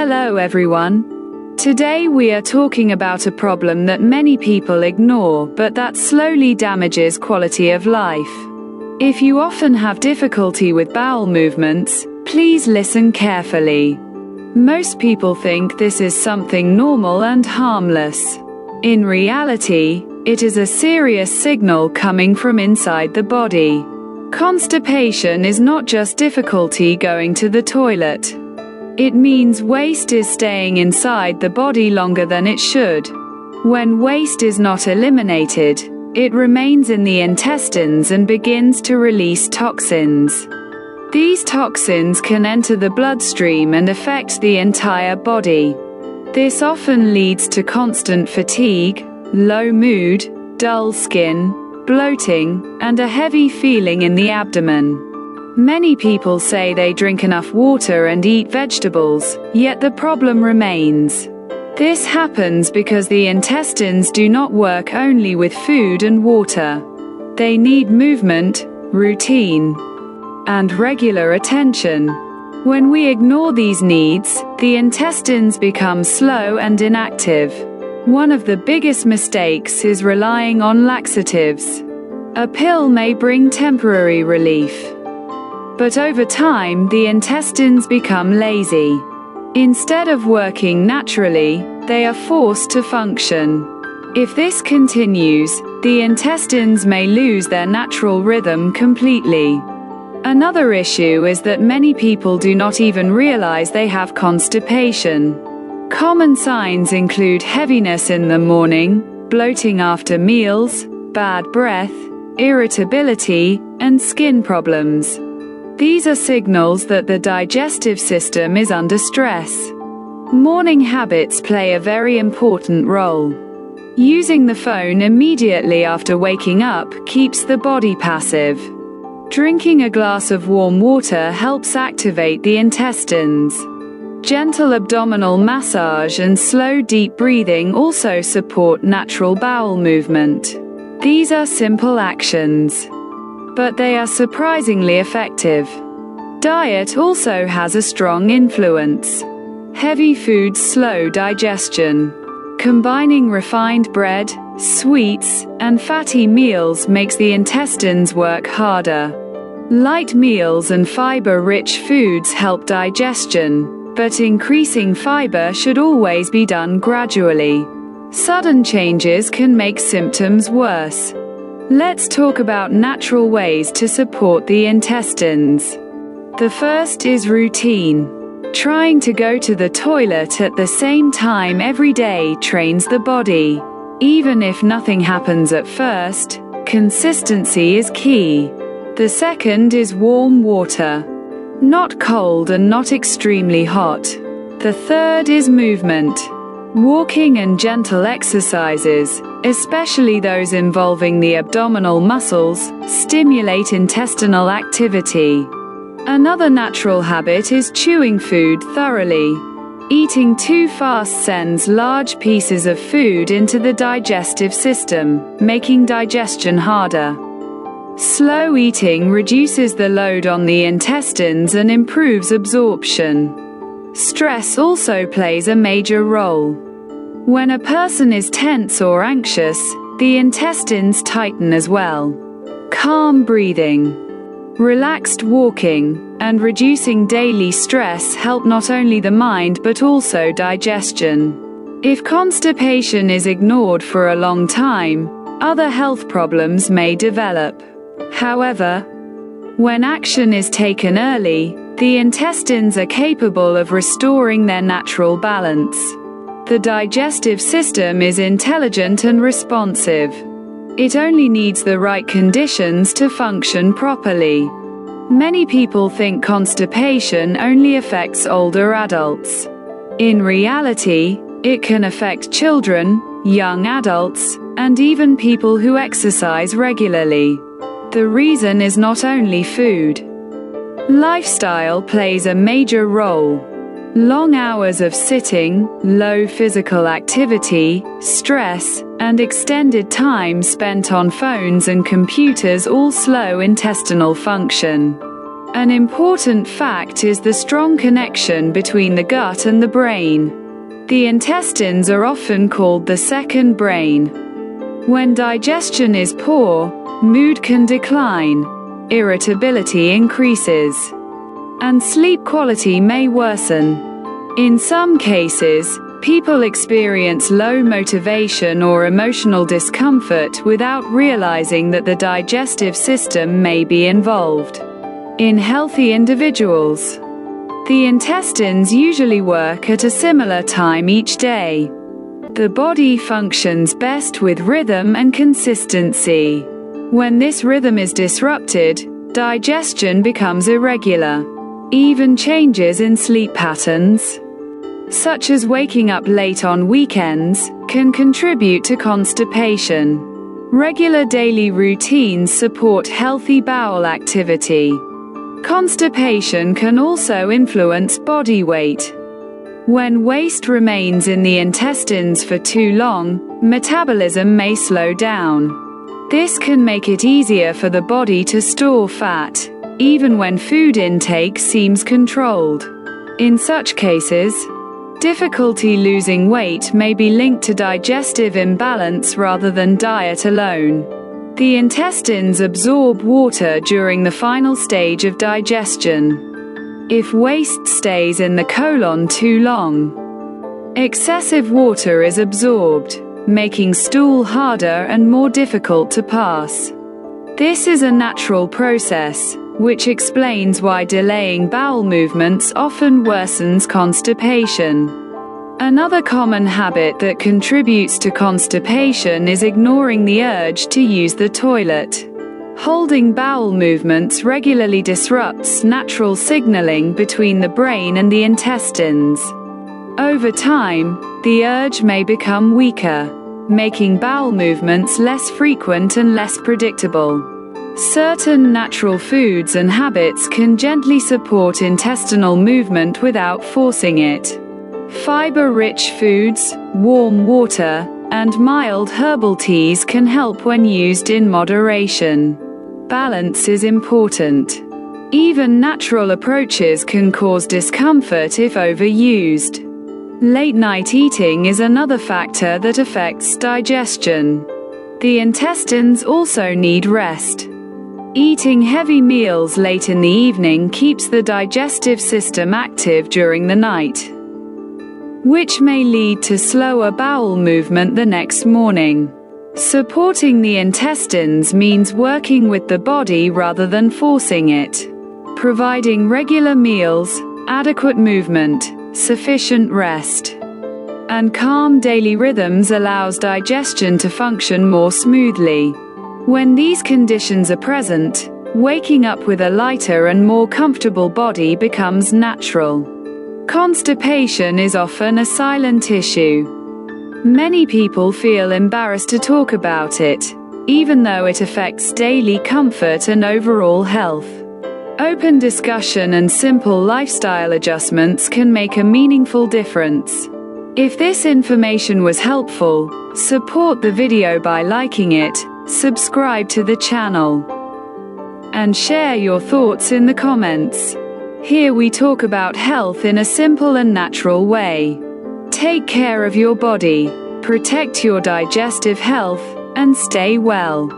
Hello everyone. Today we are talking about a problem that many people ignore, but that slowly damages quality of life. If you often have difficulty with bowel movements, please listen carefully. Most people think this is something normal and harmless. In reality, it is a serious signal coming from inside the body. Constipation is not just difficulty going to the toilet. It means waste is staying inside the body longer than it should. When waste is not eliminated, it remains in the intestines and begins to release toxins. These toxins can enter the bloodstream and affect the entire body. This often leads to constant fatigue, low mood, dull skin, bloating, and a heavy feeling in the abdomen. Many people say they drink enough water and eat vegetables, yet the problem remains. This happens because the intestines do not work only with food and water. They need movement, routine, and regular attention. When we ignore these needs, the intestines become slow and inactive. One of the biggest mistakes is relying on laxatives. A pill may bring temporary relief, but over time the intestines become lazy. Instead of working naturally, they are forced to function. If this continues, the intestines may lose their natural rhythm completely. Another issue is that many people do not even realize they have constipation. Common signs include heaviness in the morning, bloating after meals, bad breath, irritability, and skin problems. These are signals that the digestive system is under stress. Morning habits play a very important role. Using the phone immediately after waking up keeps the body passive. Drinking a glass of warm water helps activate the intestines. Gentle abdominal massage and slow deep breathing also support natural bowel movement. These are simple actions, but they are surprisingly effective. Diet also has a strong influence. Heavy foods slow digestion. Combining refined bread, sweets, and fatty meals makes the intestines work harder. Light meals and fiber-rich foods help digestion, but increasing fiber should always be done gradually. Sudden changes can make symptoms worse. Let's talk about natural ways to support the intestines. The first is routine. Trying to go to the toilet at the same time every day trains the body. Even if nothing happens at first, consistency is key. The second is warm water. Not cold and not extremely hot. The third is movement. Walking and gentle exercises, especially those involving the abdominal muscles, stimulate intestinal activity. Another natural habit is chewing food thoroughly. Eating too fast sends large pieces of food into the digestive system, making digestion harder. Slow eating reduces the load on the intestines and improves absorption. Stress also plays a major role. When a person is tense or anxious, the intestines tighten as well. Calm breathing, relaxed walking, and reducing daily stress help not only the mind but also digestion. If constipation is ignored for a long time, other health problems may develop. However, when action is taken early, the intestines are capable of restoring their natural balance. The digestive system is intelligent and responsive. It only needs the right conditions to function properly. Many people think constipation only affects older adults. In reality, it can affect children, young adults, and even people who exercise regularly. The reason is not only food. Lifestyle plays a major role. Long hours of sitting, low physical activity, stress, and extended time spent on phones and computers all slow intestinal function. An important fact is the strong connection between the gut and the brain. The intestines are often called the second brain. When digestion is poor, mood can decline, irritability increases, and sleep quality may worsen. In some cases, people experience low motivation or emotional discomfort without realizing that the digestive system may be involved. In healthy individuals, the intestines usually work at a similar time each day. The body functions best with rhythm and consistency. When this rhythm is disrupted, digestion becomes irregular. Even changes in sleep patterns, such as waking up late on weekends, can contribute to constipation. Regular daily routines support healthy bowel activity. Constipation can also influence body weight. When waste remains in the intestines for too long, metabolism may slow down. This can make it easier for the body to store fat, even when food intake seems controlled. In such cases, difficulty losing weight may be linked to digestive imbalance rather than diet alone. The intestines absorb water during the final stage of digestion. If waste stays in the colon too long, excessive water is absorbed, making stool harder and more difficult to pass. This is a natural process, which explains why delaying bowel movements often worsens constipation. Another common habit that contributes to constipation is ignoring the urge to use the toilet. Holding bowel movements regularly disrupts natural signaling between the brain and the intestines. Over time, the urge may become weaker, making bowel movements less frequent and less predictable. Certain natural foods and habits can gently support intestinal movement without forcing it. Fiber-rich foods, warm water, and mild herbal teas can help when used in moderation. Balance is important. Even natural approaches can cause discomfort if overused. Late-night eating is another factor that affects digestion. The intestines also need rest. Eating heavy meals late in the evening keeps the digestive system active during the night, which may lead to slower bowel movement the next morning. Supporting the intestines means working with the body rather than forcing it. Providing regular meals, adequate movement, sufficient rest, and calm daily rhythms allows digestion to function more smoothly. When these conditions are present, waking up with a lighter and more comfortable body becomes natural. Constipation is often a silent issue. Many people feel embarrassed to talk about it, even though it affects daily comfort and overall health. Open discussion and simple lifestyle adjustments can make a meaningful difference. If this information was helpful, support the video by liking it, subscribe to the channel, and share your thoughts in the comments. Here we talk about health in a simple and natural way. Take care of your body, protect your digestive health, and stay well.